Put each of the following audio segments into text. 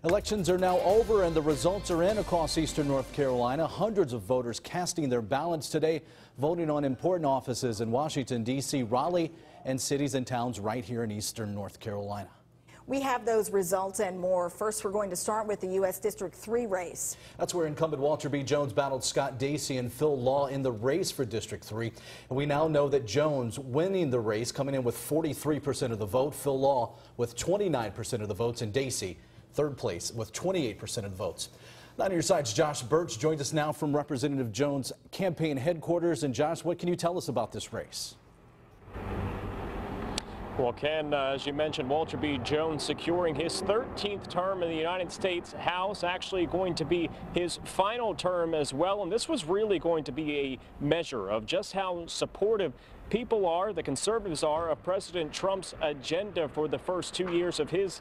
Elections are now over and the results are in across eastern North Carolina. Hundreds of voters casting their ballots today, voting on important offices in Washington, D.C., Raleigh, and cities and towns right here in eastern North Carolina. We have those results and more. First, we're going to start with the U.S. District 3 race. That's where incumbent Walter B. Jones battled Scott Dacey and Phil Law in the race for District 3. And we now know that Jones winning the race, coming in with 43% of the vote, Phil Law with 29% of the votes, and Dacey third place with 28% of the votes. On your side's Josh Birch joins us now from Representative Jones' campaign headquarters. And Josh, what can you tell us about this race? Well, Ken, as you mentioned, Walter B. Jones securing his 13th term in the United States House, actually going to be his final term as well. And this was really going to be a measure of just how supportive people are, the conservatives are, of President Trump's agenda for the first 2 years of his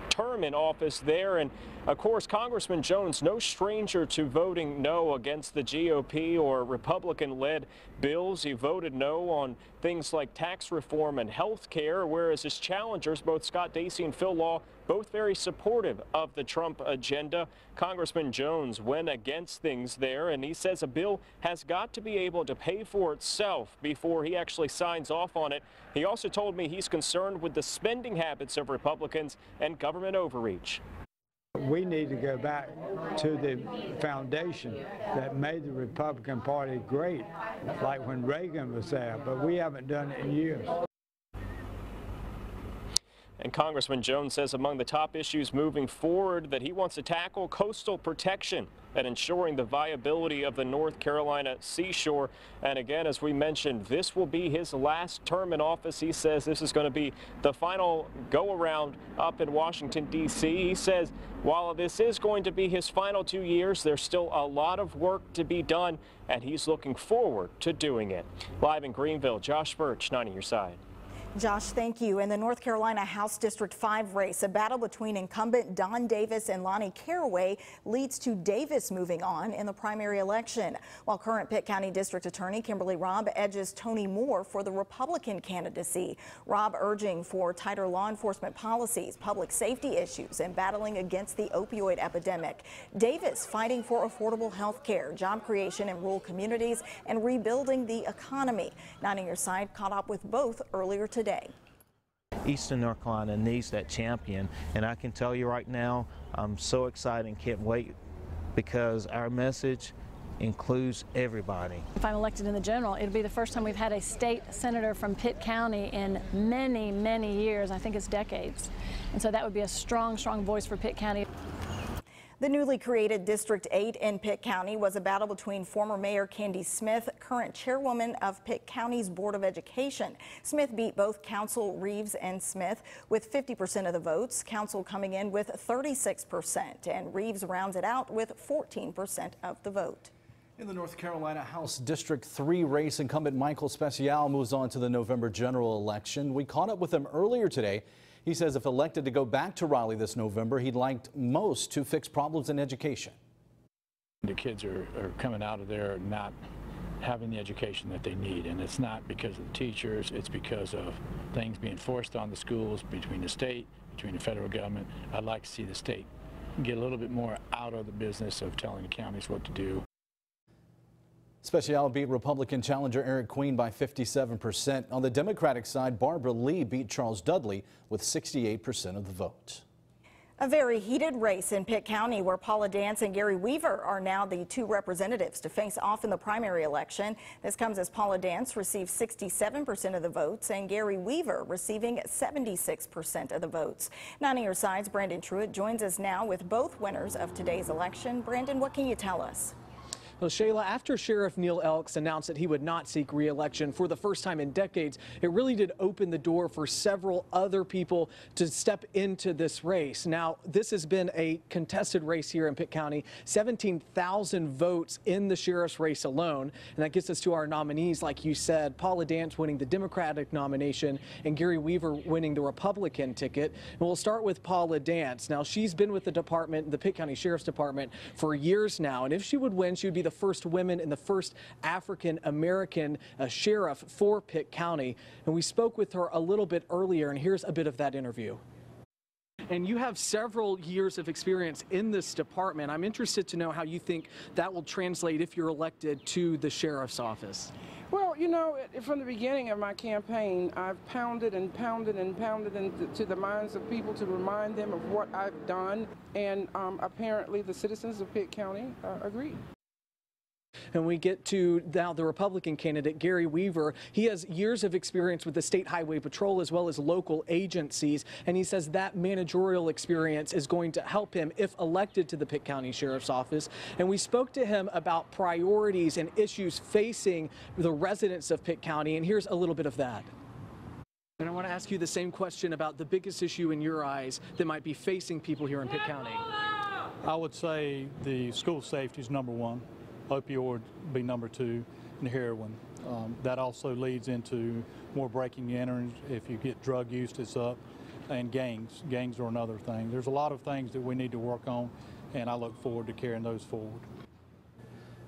term in office there. And of course, Congressman Jones, no stranger to voting no against the GOP or Republican-led bills. He voted no on things like tax reform and health care, whereas his challengers, both Scott Dacey and Phil Law, both very supportive of the Trump agenda. Congressman Jones went against things there, and he says a bill has got to be able to pay for itself before he actually signs off on it. He also told me he's concerned with the spending habits of Republicans and government overreach. We need to go back to the foundation that made the Republican Party great, like when Reagan was there, but we haven't done it in years. And Congressman Jones says among the top issues moving forward that he wants to tackle coastal protection and ensuring the viability of the North Carolina seashore. And again, as we mentioned, this will be his last term in office. He says this is going to be the final go-around up in Washington, D.C. He says while this is going to be his final 2 years, there's still a lot of work to be done, and he's looking forward to doing it. Live in Greenville, Josh Birch, 9 on your side. Josh, thank you. In the North Carolina House District 5 race, a battle between incumbent Don Davis and Lonnie Caraway leads to Davis moving on in the primary election, while current Pitt County District Attorney Kimberly Robb edges Tony Moore for the Republican candidacy. Robb urging for tighter law enforcement policies, public safety issues, and battling against the opioid epidemic. Davis fighting for affordable health care, job creation in rural communities, and rebuilding the economy. 9 on your side caught up with both earlier today. Eastern North Carolina needs that champion, and I can tell you right now, I'm so excited and can't wait because our message includes everybody. If I'm elected in the general, it'll be the first time we've had a state senator from Pitt County in many, many years. I think it's decades. And so that would be a strong, strong voice for Pitt County. The newly created District 8 in Pitt County was a battle between former Mayor Candy Smith, current chairwoman of Pitt County's Board of Education. Smith beat both Council Reeves and Smith with 50% of the votes, Council coming in with 36%, and Reeves rounds it out with 14% of the vote. In the North Carolina House District 3 race, incumbent Michael Speciale moves on to the November general election. We caught up with him earlier today. He says if elected to go back to Raleigh this November, he'd like most to fix problems in education. The kids are coming out of there not having the education that they need, and it's not because of the teachers, it's because of things being forced on the schools between the state, between the federal government. I'd like to see the state get a little bit more out of the business of telling the counties what to do. Speciale beat Republican challenger Eric Queen by 57%. On the Democratic side, Barbara Lee beat Charles Dudley with 68% of the vote. A very heated race in Pitt County where Paula Dance and Gary Weaver are now the two representatives to face off in the primary election. This comes as Paula Dance received 67% of the votes and Gary Weaver receiving 76% of the votes. 9 on your side's Brandon Truitt joins us now with both winners of today's election. Brandon, what can you tell us? Well, Shayla, after Sheriff Neil Elks announced that he would not seek re-election for the first time in decades, it really did open the door for several other people to step into this race. Now, this has been a contested race here in Pitt County, 17,000 votes in the sheriff's race alone. And that gets us to our nominees, like you said, Paula Dance winning the Democratic nomination and Gary Weaver winning the Republican ticket. And we'll start with Paula Dance. Now, she's been with the department, the Pitt County Sheriff's Department, for years now. And if she would win, she would be the first woman and the first African-American sheriff for Pitt County. And we spoke with her a little bit earlier, and here's a bit of that interview. and you have several years of experience in this department. I'm interested to know how you think that will translate if you're elected to the sheriff's office. Well, you know, from the beginning of my campaign, I've pounded and pounded and pounded into the minds of people to remind them of what I've done, and apparently the citizens of Pitt County agreed. And we get to now the Republican candidate, Gary Weaver. He has years of experience with the State Highway Patrol as well as local agencies, and he says that managerial experience is going to help him if elected to the Pitt County Sheriff's Office. And we spoke to him about priorities and issues facing the residents of Pitt County, and here's a little bit of that. And I want to ask you the same question about the biggest issue in your eyes that might be facing people here in Pitt County. I would say the school safety is number one. Opioid be number two, and heroin. That also leads into more breaking and entering. If you get drug use, it's up, and gangs. Gangs are another thing. There's a lot of things that we need to work on, and I look forward to carrying those forward.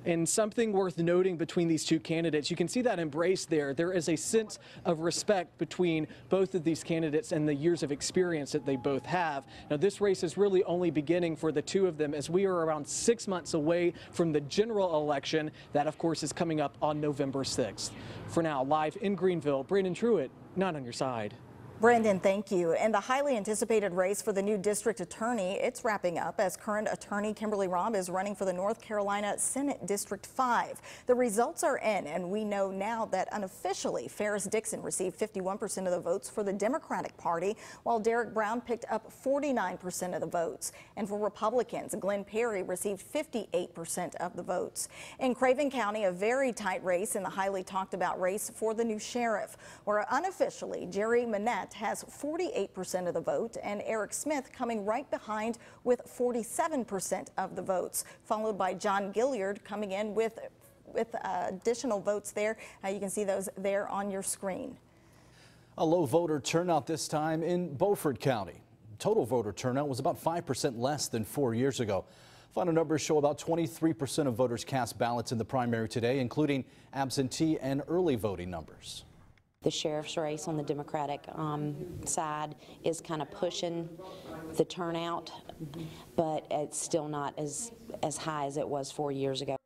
And something worth noting between these two candidates, you can see that embrace there. There is a sense of respect between both of these candidates and the years of experience that they both have. Now, this race is really only beginning for the two of them, as we are around 6 months away from the general election. That, of course, is coming up on November 6th. For now, live in Greenville, Brandon Truitt, 9 on your side. Brandon, thank you. And the highly anticipated race for the new district attorney, it's wrapping up as current attorney Kimberly Robb is running for the North Carolina Senate District 5. The results are in, and we know now that unofficially Ferris Dixon received 51% of the votes for the Democratic Party, while Derek Brown picked up 49% of the votes. And for Republicans, Glenn Perry received 58% of the votes. In Craven County, a very tight race in the highly talked about race for the new sheriff, where unofficially Jerry Manette has 48% of the vote, and Eric Smith coming right behind with 47% of the votes, followed by John Gilliard coming in with additional votes there. You can see those there on your screen. A low voter turnout this time in Beaufort County. Total voter turnout was about 5% less than 4 years ago. Final numbers show about 23% of voters cast ballots in the primary today, including absentee and early voting numbers. The sheriff's race on the Democratic side is kind of pushing the turnout, but it's still not as high as it was 4 years ago.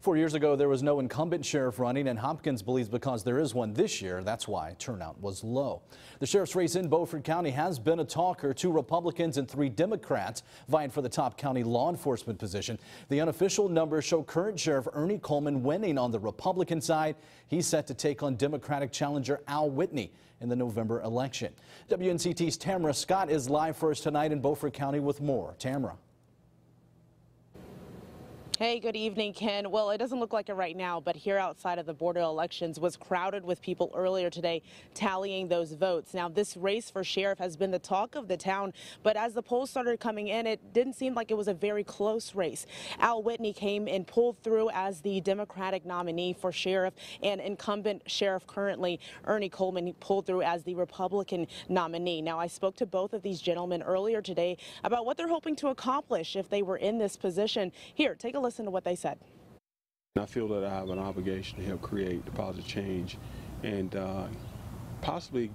4 years ago, there was no incumbent sheriff running, and Hopkins believes because there is one this year, that's why turnout was low. The sheriff's race in Beaufort County has been a talker. 2 Republicans and 3 Democrats vying for the top county law enforcement position. The unofficial numbers show current Sheriff Ernie Coleman winning on the Republican side. He's set to take on Democratic challenger Al Whitney in the November election. WNCT's Tamara Scott is live for us tonight in Beaufort County with more. Tamara. Hey, good evening, Ken. Well, it doesn't look like it right now, but here outside of the Board of Elections was crowded with people earlier today tallying those votes. Now, this race for sheriff has been the talk of the town, but as the polls started coming in, it didn't seem like it was a very close race. Al Whitney came and pulled through as the Democratic nominee for sheriff, and incumbent sheriff currently, Ernie Coleman, pulled through as the Republican nominee. Now, I spoke to both of these gentlemen earlier today about what they're hoping to accomplish if they were in this position. Here, take a listen to what they said. I feel that I have an obligation to help create the positive change and possibly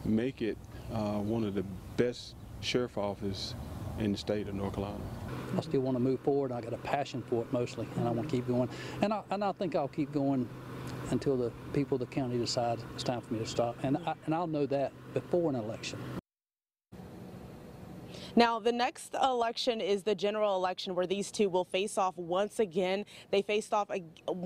make it one of the best sheriff office in the state of North Carolina. I still want to move forward. I got a passion for it mostly, and I want to keep going. And I think I'll keep going until the people of the county decide it's time for me to stop. And I'll know that before an election. Now, the next election is the general election where these two will face off once again. They faced off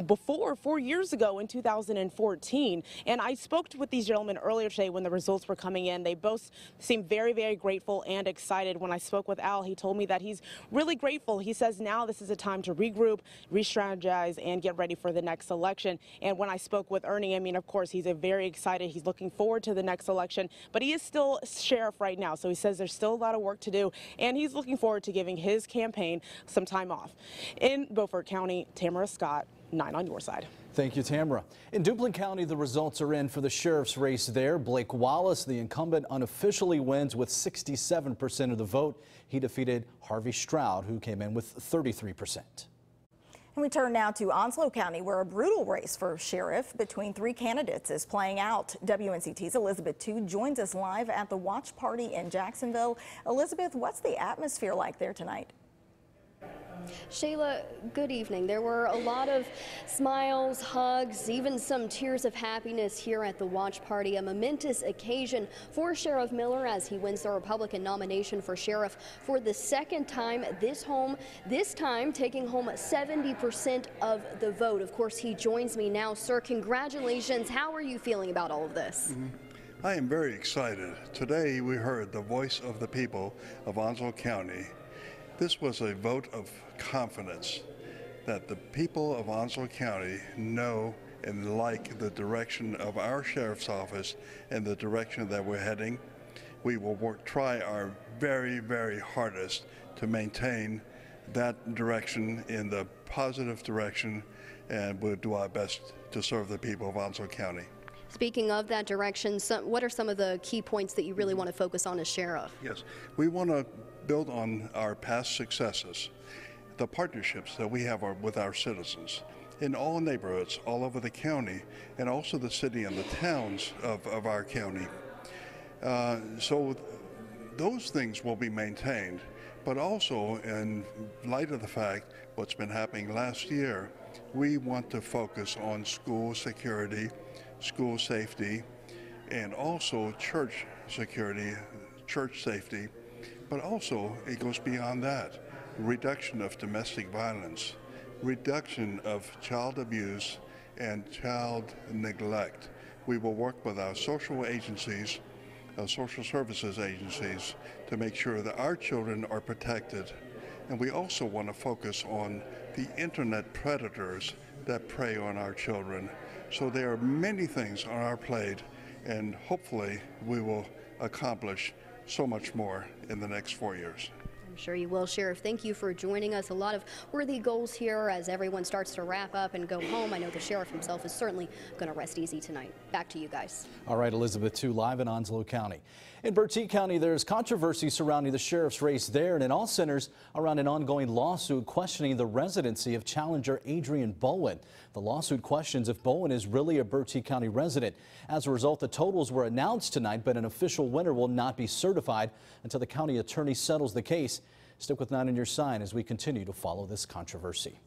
before 4 years ago in 2014. And I spoke with these gentlemen earlier today when the results were coming in. They both seemed very, very grateful and excited. When I spoke with Al, he told me that he's really grateful. He says now this is a time to regroup, re-strategize, and get ready for the next election. And when I spoke with Ernie, I mean, of course, he's very excited. He's looking forward to the next election, but he is still sheriff right now. So he says there's still a lot of work to do, and he's looking forward to giving his campaign some time off. In Beaufort County, Tamara Scott, 9 on your side. Thank you, Tamara. In Duplin County, the results are in for the sheriff's race there. Blake Wallace, the incumbent, unofficially wins with 67% of the vote. He defeated Harvey Stroud, who came in with 33%. We turn now to Onslow County, where a brutal race for sheriff between 3 candidates is playing out. WNCT's Elizabeth Tu joins us live at the watch party in Jacksonville. Elizabeth, what's the atmosphere like there tonight? Shayla, good evening. There were a lot of smiles, hugs, even some tears of happiness here at the watch party. A momentous occasion for Sheriff Miller as he wins the Republican nomination for sheriff for the second time this time taking home 70% of the vote. Of course, he joins me now. Sir, congratulations. How are you feeling about all of this? I am very excited. Today we heard the voice of the people of Onslow County. This was a vote of confidence that the people of Onslow County know and like the direction of our sheriff's office and the direction that we're heading. We will try our very, very hardest to maintain that direction in the positive direction, and we'll do our best to serve the people of Onslow County. Speaking of that direction, what are some of the key points that you really want to focus on as sheriff? Yes, we want to build on our past successes, the partnerships that we have with our citizens in all neighborhoods all over the county, and also the city and the towns of our county. So those things will be maintained, but also in light of the fact what's been happening last year, we want to focus on school security, school safety, and also church security, church safety. But also, it goes beyond that. Reduction of domestic violence, reduction of child abuse and child neglect. We will work with our social agencies, social services agencies, to make sure that our children are protected. And we also want to focus on the internet predators that prey on our children. So there are many things on our plate, and hopefully we will accomplish so much more in the next 4 years. I'm sure you will, Sheriff. Thank you for joining us. A lot of worthy goals here as everyone starts to wrap up and go home. I know the sheriff himself is certainly going to rest easy tonight. Back to you guys. All right, Elizabeth Tu live in Onslow County. In Bertie County, there's controversy surrounding the sheriff's race there, and it all centers around an ongoing lawsuit questioning the residency of challenger Adrian Bowen. The lawsuit questions if Bowen is really a Bertie County resident. As a result, the totals were announced tonight, but an official winner will not be certified until the county attorney settles the case. Stick with 9 on your sign as we continue to follow this controversy.